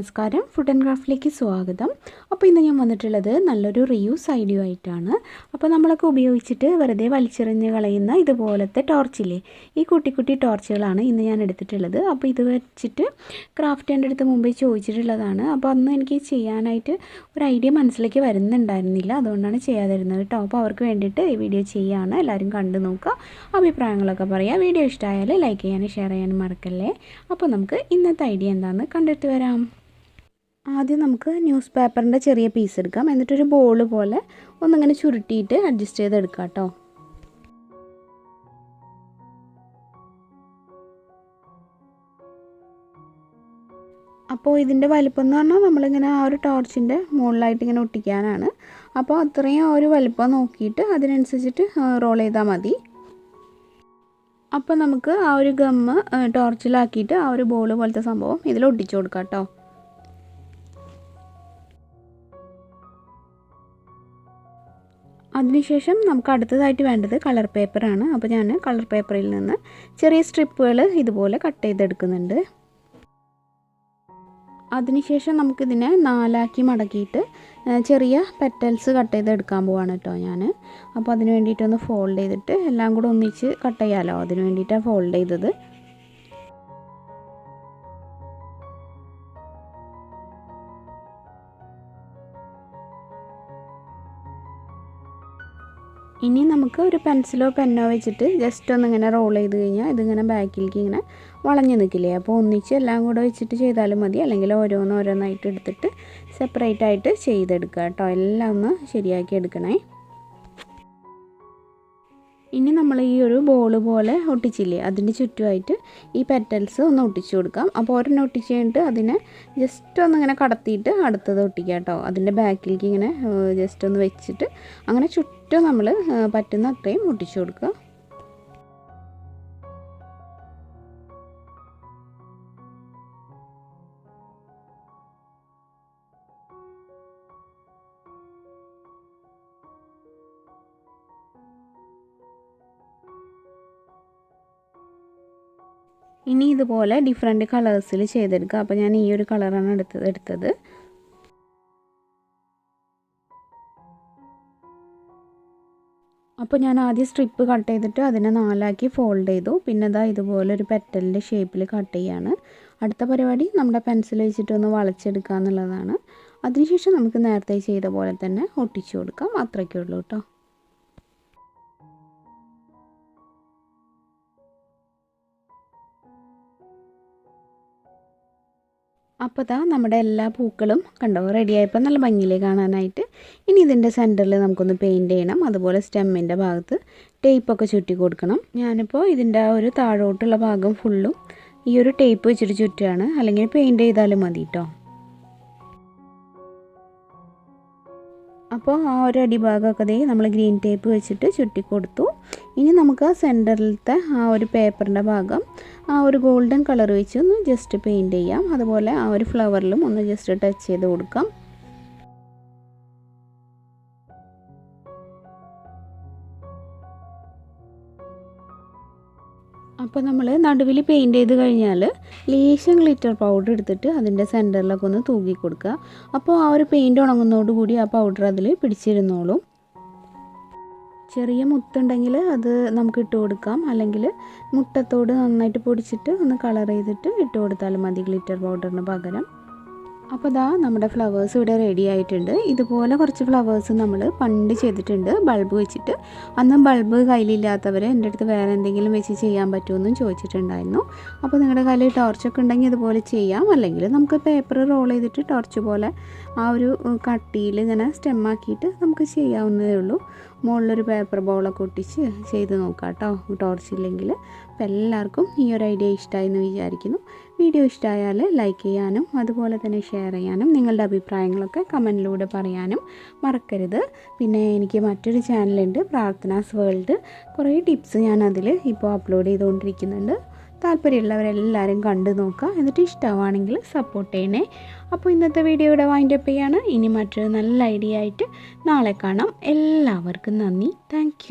നമസ്കാരം, food and ക്രാഫ്റ്റിലേക്ക് സ്വാഗതം. അപ്പോൾ ഇന്ന് ഞാൻ വന്നിട്ടുള്ളത് നല്ലൊരു റീയൂസ് ഐഡിയ ആയിട്ടാണ്. അപ്പോൾ നമ്മളൊക്കെ ഉപയോഗിച്ചിട്ട് വെറുതെ വലിച്ചെറിഞ്ഞ് കളയുന്ന ഇതുപോലത്തെ ടോർച്ചില്ലേ, ഈ കുട്ടി കുട്ടി ടോർച്ചുകളാണ് ഇന്ന് ഞാൻ എടുത്തിട്ടുള്ളത്. അപ്പോൾ ഇത് വെച്ചിട്ട് ക്രാഫ്റ്റ് എൻ്റെ അടുത്ത് മുമ്പേ ചോദിച്ചിട്ടുള്ളതാണ്. അപ്പോൾ അന്ന് എനിക്ക് ചെയ്യാനായിട്ട് ഒരു ഐഡിയ മനസ്സിലേക്ക് വരുന്നുണ്ടായിരുന്നില്ല, അതുകൊണ്ടാണ് ചെയ്യാതിരുന്നത് കേട്ടോ. അപ്പോൾ അവർക്ക് വേണ്ടിയിട്ട് ഈ വീഡിയോ ചെയ്യുകയാണ്. എല്ലാവരും കണ്ടു നോക്കുക, അഭിപ്രായങ്ങളൊക്കെ പറയുക. വീഡിയോ ഇഷ്ടമായാൽ ലൈക്ക് ചെയ്യാനും ഷെയർ ചെയ്യാനും മറക്കല്ലേ. അപ്പോൾ നമുക്ക് ഇന്നത്തെ ഐഡിയ എന്താണെന്ന് കണ്ടിട്ട് വരാം. ആദ്യം നമുക്ക് ന്യൂസ് പേപ്പറിൻ്റെ ചെറിയ പീസ് എടുക്കാം. എന്നിട്ടൊരു ബോൾ പോലെ ഒന്നിങ്ങനെ ചുരുട്ടിയിട്ട് അഡ്ജസ്റ്റ് ചെയ്തെടുക്കാം കേട്ടോ. അപ്പോൾ ഇതിൻ്റെ വലിപ്പം എന്ന് പറഞ്ഞാൽ നമ്മളിങ്ങനെ ആ ഒരു ടോർച്ചിൻ്റെ മുകളിലായിട്ട് ഇങ്ങനെ ഒട്ടിക്കാനാണ്. അപ്പോൾ അത്രയും ആ ഒരു വലിപ്പം നോക്കിയിട്ട് അതിനനുസരിച്ചിട്ട് റോൾ ചെയ്താൽ മതി. അപ്പോൾ നമുക്ക് ആ ഒരു ഗമ്മ് ടോർച്ചിലാക്കിയിട്ട് ആ ഒരു ബോൾ പോലത്തെ സംഭവം ഇതിൽ ഒട്ടിച്ചു കൊടുക്കാം കേട്ടോ. അതിനുശേഷം നമുക്ക് അടുത്തതായിട്ട് വേണ്ടത് കളർ പേപ്പറാണ്. അപ്പോൾ ഞാൻ കളർ പേപ്പറിൽ നിന്ന് ചെറിയ സ്ട്രിപ്പുകൾ ഇതുപോലെ കട്ട് ചെയ്തെടുക്കുന്നുണ്ട്. അതിനുശേഷം നമുക്കിതിനെ 4 ആക്കി മടക്കിയിട്ട് ചെറിയ പെറ്റൽസ് കട്ട് ചെയ്തെടുക്കാൻ പോവാണ് കേട്ടോ ഞാൻ. അപ്പോൾ അതിന് വേണ്ടിയിട്ടൊന്ന് ഫോൾഡ് ചെയ്തിട്ട് എല്ലാം കൂടെ ഒന്നിച്ച് കട്ട് ചെയ്യാമല്ലോ, അതിന് വേണ്ടിയിട്ടാണ് ഫോൾഡ് ചെയ്തത്. ഇനി നമുക്ക് ഒരു പെൻസിലോ പെന്നോ വെച്ചിട്ട് ജസ്റ്റ് ഒന്നിങ്ങനെ റോൾ ചെയ്ത് കഴിഞ്ഞാൽ ഇതിങ്ങനെ ബാക്കിലേക്ക് ഇങ്ങനെ വളഞ്ഞു നിൽക്കില്ലേ. അപ്പോൾ ഒന്നിച്ച് എല്ലാം കൂടെ വെച്ചിട്ട് ചെയ്താലും മതി, അല്ലെങ്കിൽ ഓരോന്നായിട്ട് എടുത്തിട്ട് സെപ്പറേറ്റ് ആയിട്ട് ചെയ്തെടുക്കുക കേട്ടോ. എല്ലാം ഒന്ന് ശരിയാക്കി എടുക്കണേ. ഇനി നമ്മൾ ഈ ഒരു ബോൾ പോലെ ഒട്ടിച്ചില്ലേ, അതിൻ്റെ ചുറ്റുമായിട്ട് ഈ പെറ്റൽസ് ഒന്ന് ഒട്ടിച്ചു കൊടുക്കാം. അപ്പോൾ ഒരെണ്ണം ഒട്ടിച്ച് കഴിഞ്ഞിട്ട് അതിനെ ജസ്റ്റ് ഒന്നിങ്ങനെ കടത്തിയിട്ട് അടുത്തത് ഒട്ടിക്കുക കേട്ടോ. അതിൻ്റെ ബാക്കിലേക്ക് ഇങ്ങനെ ജസ്റ്റ് ഒന്ന് വെച്ചിട്ട് അങ്ങനെ ചുറ്റും നമ്മൾ പറ്റുന്ന അത്രയും ഒട്ടിച്ചു കൊടുക്കുക. ഇനി ഇതുപോലെ ഡിഫറെൻറ്റ് കളേഴ്സിൽ ചെയ്തെടുക്കുക. അപ്പോൾ ഞാൻ ഈ ഒരു കളറാണ് എടുത്തത്. അപ്പോൾ ഞാൻ ആദ്യം സ്ട്രിപ്പ് കട്ട് ചെയ്തിട്ട് അതിനെ 4 ആക്കി ഫോൾഡ് ചെയ്തു. പിന്നെ ഇതാ ഇതുപോലെ ഒരു പെറ്റലിൻ്റെ ഷേപ്പിൽ കട്ട് ചെയ്യാണ്. അടുത്ത പരിപാടി നമ്മുടെ പെൻസിൽ വെച്ചിട്ടൊന്ന് വളച്ചെടുക്കുക എന്നുള്ളതാണ്. അതിനുശേഷം നമുക്ക് നേരത്തെ ചെയ്ത പോലെ തന്നെ ഒട്ടിച്ചു കൊടുക്കാം. അത്രയ്ക്കേ ഉള്ളൂ കേട്ടോ. അപ്പോൾ ദാ നമ്മുടെ എല്ലാ പൂക്കളും കണ്ടോ റെഡിയായപ്പോൾ നല്ല ഭംഗിയിലേ കാണാനായിട്ട്. ഇനി ഇതിൻ്റെ സെൻറ്ററിൽ നമുക്കൊന്ന് പെയിൻറ്റ് ചെയ്യണം. അതുപോലെ സ്റ്റെമ്മിൻ്റെ ഭാഗത്ത് ടേപ്പൊക്കെ ചുറ്റി കൊടുക്കണം. ഞാനിപ്പോൾ ഇതിൻ്റെ ആ ഒരു താഴോട്ടുള്ള ഭാഗം ഫുള്ളും ഈ ഒരു ടേപ്പ് വെച്ചിട്ട് ചുറ്റുകയാണ്, അല്ലെങ്കിൽ പെയിൻറ്റ് ചെയ്താലും മതി കേട്ടോ. അപ്പോൾ ആ ഒരു അടിഭാഗമൊക്കെ നമ്മൾ ഗ്രീൻ ടേപ്പ് വെച്ചിട്ട് ചുറ്റി കൊടുത്തു. ഇനി നമുക്ക് സെൻറ്ററിലത്തെ ആ ഒരു പേപ്പറിൻ്റെ ഭാഗം ആ ഒരു ഗോൾഡൻ കളർ വെച്ച് ഒന്ന് ജസ്റ്റ് പെയിൻറ്റ് ചെയ്യാം. അതുപോലെ ആ ഒരു ഫ്ലവറിലും ഒന്ന് ജസ്റ്റ് ടച്ച് ചെയ്ത് കൊടുക്കാം. അപ്പോൾ നമ്മൾ നടുവിൽ പെയിൻറ്റ് ചെയ്ത് കഴിഞ്ഞാൽ ലേശം ഗ്ലിറ്റർ പൗഡർ എടുത്തിട്ട് അതിൻ്റെ സെൻറ്ററിലൊക്കെ ഒന്ന് തൂക്കി കൊടുക്കുക. അപ്പോൾ ആ ഒരു പെയിൻറ്റ് ഉണങ്ങുന്നതോടുകൂടി ആ പൗഡർ അതിൽ പിടിച്ചിരുന്നോളും. ചെറിയ മുത്തുണ്ടെങ്കിൽ അത് നമുക്ക് ഇട്ട് കൊടുക്കാം, അല്ലെങ്കിൽ മുട്ടത്തോട് നന്നായിട്ട് പൊടിച്ചിട്ട് ഒന്ന് കളർ ചെയ്തിട്ട് ഇട്ട് കൊടുത്താലും മതി ഗ്ലിറ്റർ പൗഡറിന് പകരം. അപ്പോൾ ദാ നമ്മുടെ ഫ്ലവേഴ്സ് ഇവിടെ റെഡി ആയിട്ടുണ്ട്. ഇതുപോലെ കുറച്ച് ഫ്ലവേഴ്സ് നമ്മൾ പണ്ട് ചെയ്തിട്ടുണ്ട് ബൾബ് വെച്ചിട്ട്. അന്ന് ബൾബ് കയ്യിലില്ലാത്തവർ എൻ്റെ അടുത്ത് വേറെ എന്തെങ്കിലും വെച്ച് ചെയ്യാൻ പറ്റുമെന്നും ചോദിച്ചിട്ടുണ്ടായിരുന്നു. അപ്പോൾ നിങ്ങളുടെ കയ്യിൽ ടോർച്ചൊക്കെ ഉണ്ടെങ്കിൽ ഇതുപോലെ ചെയ്യാം, അല്ലെങ്കിൽ നമുക്ക് പേപ്പർ റോൾ ചെയ്തിട്ട് ടോർച്ച് പോലെ ആ ഒരു കട്ടിയിൽ ഇങ്ങനെ സ്റ്റെമ്മാക്കിയിട്ട് നമുക്ക് ചെയ്യാവുന്നതേ ഉള്ളൂ. മുകളിലൊരു പേപ്പർ ബോളൊക്കെ ഒട്ടിച്ച് ചെയ്ത് നോക്കാം കേട്ടോ, ടോർച്ചില്ലെങ്കിൽ. അപ്പോൾ എല്ലാവർക്കും ഈ ഒരു ഐഡിയ ഇഷ്ടമായി എന്ന് വിചാരിക്കുന്നു. വീഡിയോ ഇഷ്ടമായാൽ ലൈക്ക് ചെയ്യാനും അതുപോലെ തന്നെ ഷെയർ ചെയ്യാനും നിങ്ങളുടെ അഭിപ്രായങ്ങളൊക്കെ കമൻറ്റിലൂടെ പറയാനും മറക്കരുത്. പിന്നെ എനിക്ക് മറ്റൊരു ചാനലുണ്ട്, പ്രാർത്ഥനാസ് വേൾഡ്. കുറേ ടിപ്സ് ഞാൻ അതിൽ ഇപ്പോൾ അപ്ലോഡ് ചെയ്തുകൊണ്ടിരിക്കുന്നുണ്ട്. താല്പര്യമുള്ളവരെല്ലാവരും കണ്ടു നോക്കുക, എന്നിട്ട് ഇഷ്ടമാണെങ്കിൽ സപ്പോർട്ട് ചെയ്യണേ. അപ്പോൾ ഇന്നത്തെ വീഡിയോ ഇവിടെ വൈൻഡപ്പ് ചെയ്യാണ്. ഇനി മറ്റൊരു നല്ല ഐഡിയ ആയിട്ട് നാളെ കാണാം. എല്ലാവർക്കും നന്ദി. താങ്ക്